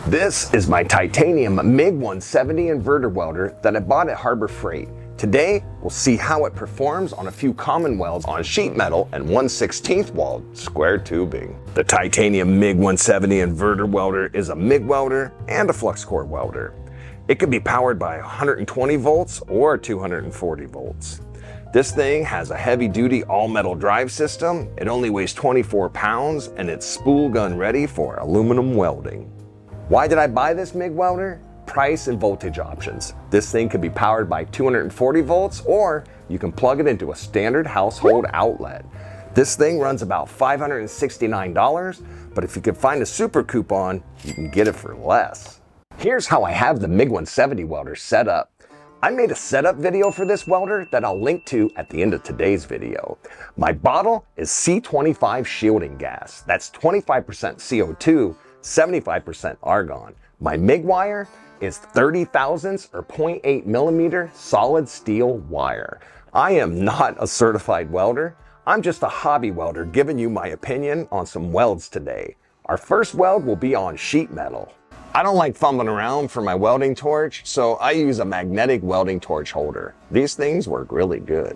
This is my titanium Mig170 inverter welder that I bought at Harbor Freight. Today, we'll see how it performs on a few common welds on sheet metal and 1/16 walled square tubing. The titanium Mig170 inverter welder is a MIG welder and a flux core welder. It can be powered by 120 volts or 240 volts. This thing has a heavy-duty all-metal drive system. It only weighs 24 pounds and it's spool gun ready for aluminum welding. Why did I buy this MIG welder? Price and voltage options. This thing can be powered by 240 volts or you can plug it into a standard household outlet. This thing runs about $569, but if you can find a super coupon, you can get it for less. Here's how I have the Mig170 welder set up. I made a setup video for this welder that I'll link to at the end of today's video. My bottle is C25 shielding gas. That's 25% CO2, 75% argon. My MIG wire is 30 thousandths or 0.8 millimeter solid steel wire. I am not a certified welder. I'm just a hobby welder giving you my opinion on some welds today. Our first weld will be on sheet metal. I don't like fumbling around for my welding torch, so I use a magnetic welding torch holder. These things work really good.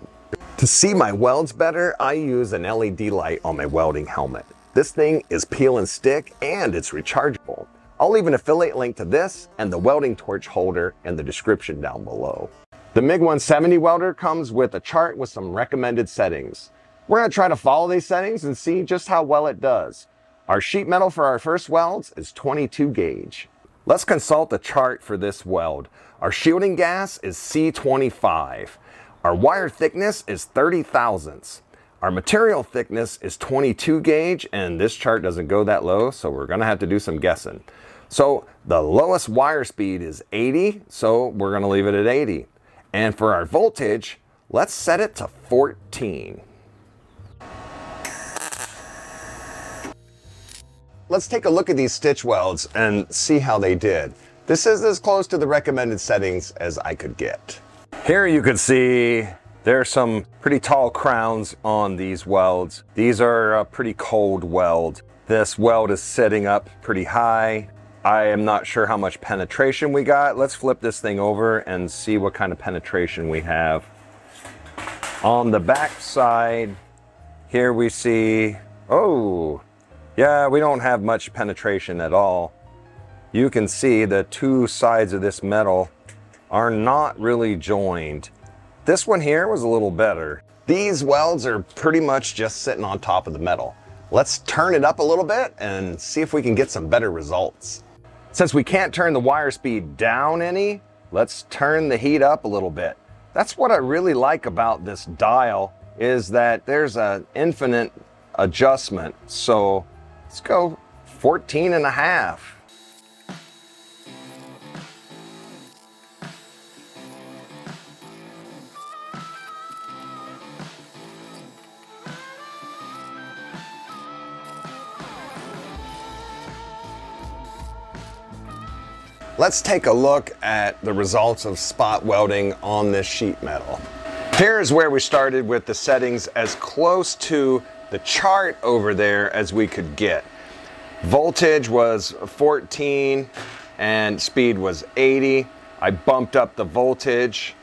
To see my welds better, I use an LED light on my welding helmet. This thing is peel and stick and it's rechargeable. I'll leave an affiliate link to this and the welding torch holder in the description down below. The Mig170 welder comes with a chart with some recommended settings. We're going to try to follow these settings and see just how well it does. Our sheet metal for our first welds is 22 gauge. Let's consult the chart for this weld. Our shielding gas is C25. Our wire thickness is 30 thousandths. Our material thickness is 22 gauge, and this chart doesn't go that low, so we're gonna have to do some guessing. So the lowest wire speed is 80, so we're gonna leave it at 80. And for our voltage, let's set it to 14. Let's take a look at these stitch welds and see how they did. This is as close to the recommended settings as I could get. Here you can see there's some pretty tall crowns on these welds. These are a pretty cold weld. This weld is setting up pretty high. I am not sure how much penetration we got. Let's flip this thing over and see what kind of penetration we have. On the back side, here we see, oh, yeah, we don't have much penetration at all. You can see the two sides of this metal are not really joined. This one here was a little better. These welds are pretty much just sitting on top of the metal. Let's turn it up a little bit and see if we can get some better results. Since we can't turn the wire speed down any, let's turn the heat up a little bit. That's what I really like about this dial, is that there's an infinite adjustment. So let's go 14.5. Let's take a look at the results of spot welding on this sheet metal. Here's where we started with the settings as close to the chart over there as we could get. Voltage was 14 and speed was 80. I bumped up the voltage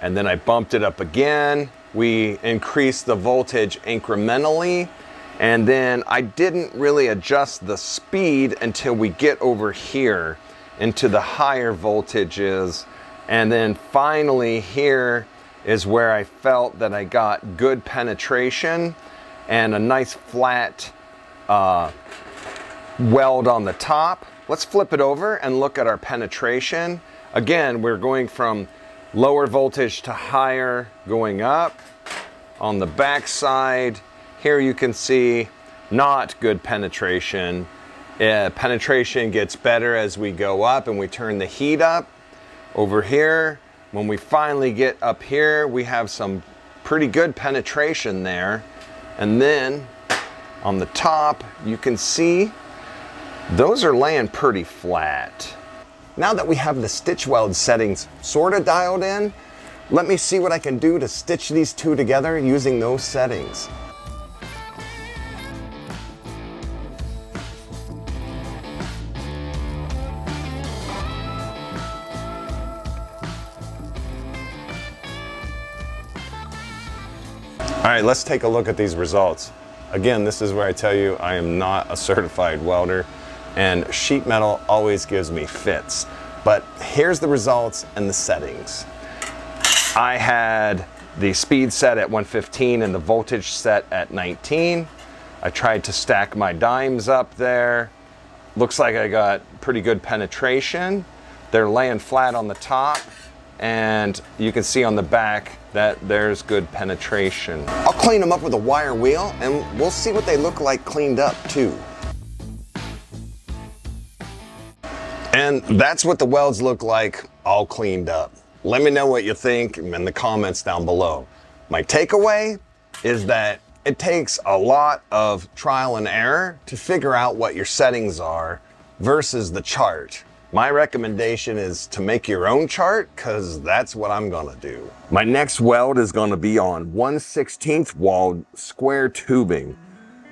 and then I bumped it up again. We increased the voltage incrementally, and then I didn't really adjust the speed until we get over here into the higher voltages. And then finally here is where I felt that I got good penetration and a nice flat weld on the top. Let's flip it over and look at our penetration. Again, we're going from lower voltage to higher, going up. On the back side, here you can see not good penetration. Penetration gets better as we go up and we turn the heat up. Over here, when we finally get up here, we have some pretty good penetration there. And then on the top, you can see those are laying pretty flat. Now that we have the stitch weld settings sort of dialed in, let me see what I can do to stitch these two together using those settings. right, let's take a look at these results. Again, this is where I tell you I am not a certified welder, and sheet metal always gives me fits. But here's the results and the settings. I had the speed set at 115 and the voltage set at 19. I tried to stack my dimes up there. Looks like I got pretty good penetration. They're laying flat on the top, and you can see on the back that there's good penetration. I'll clean them up with a wire wheel, and we'll see what they look like cleaned up too. And that's what the welds look like all cleaned up. Let me know what you think in the comments down below. My takeaway is that it takes a lot of trial and error to figure out what your settings are versus the chart. My recommendation is to make your own chart, because that's what I'm gonna do. My next weld is gonna be on 1/16 walled square tubing.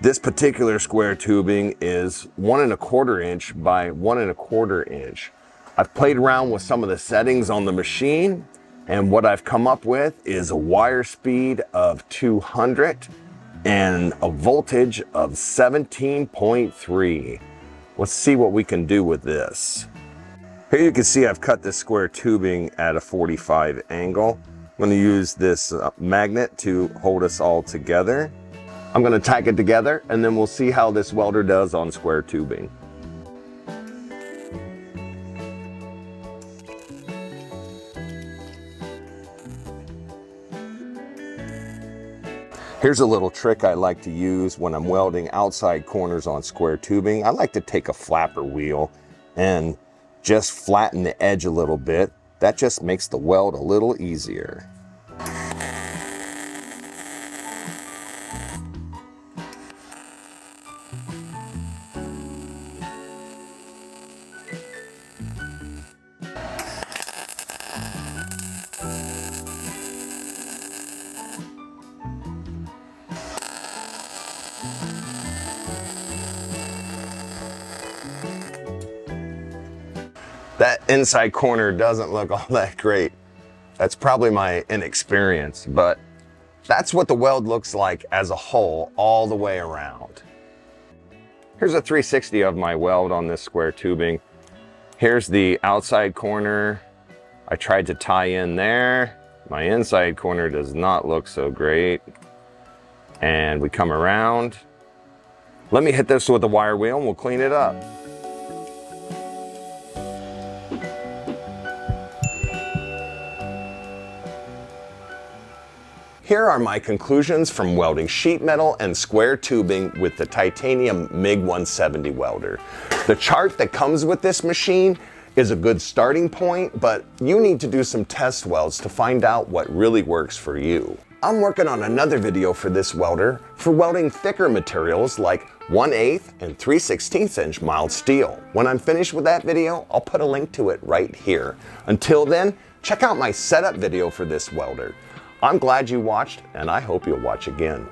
This particular square tubing is 1 1/4 inch by 1 1/4 inch. I've played around with some of the settings on the machine, and what I've come up with is a wire speed of 200 and a voltage of 17.3. Let's see what we can do with this. Here you can see I've cut this square tubing at a 45 angle. I'm going to use this magnet to hold us all together. I'm going to tack it together, and then we'll see how this welder does on square tubing. Here's a little trick I like to use when I'm welding outside corners on square tubing. I like to take a flapper wheel and just flatten the edge a little bit. That just makes the weld a little easier. That inside corner doesn't look all that great. That's probably my inexperience, but that's what the weld looks like as a whole, all the way around. Here's a 360 of my weld on this square tubing. Here's the outside corner. I tried to tie in there. My inside corner does not look so great. And we come around. Let me hit this with a wire wheel and we'll clean it up. Here are my conclusions from welding sheet metal and square tubing with the Titanium Mig170 welder. The chart that comes with this machine is a good starting point, but you need to do some test welds to find out what really works for you. I'm working on another video for this welder for welding thicker materials like 1/8 and 3/16 inch mild steel. When I'm finished with that video, I'll put a link to it right here. Until then, check out my setup video for this welder. I'm glad you watched, and I hope you'll watch again.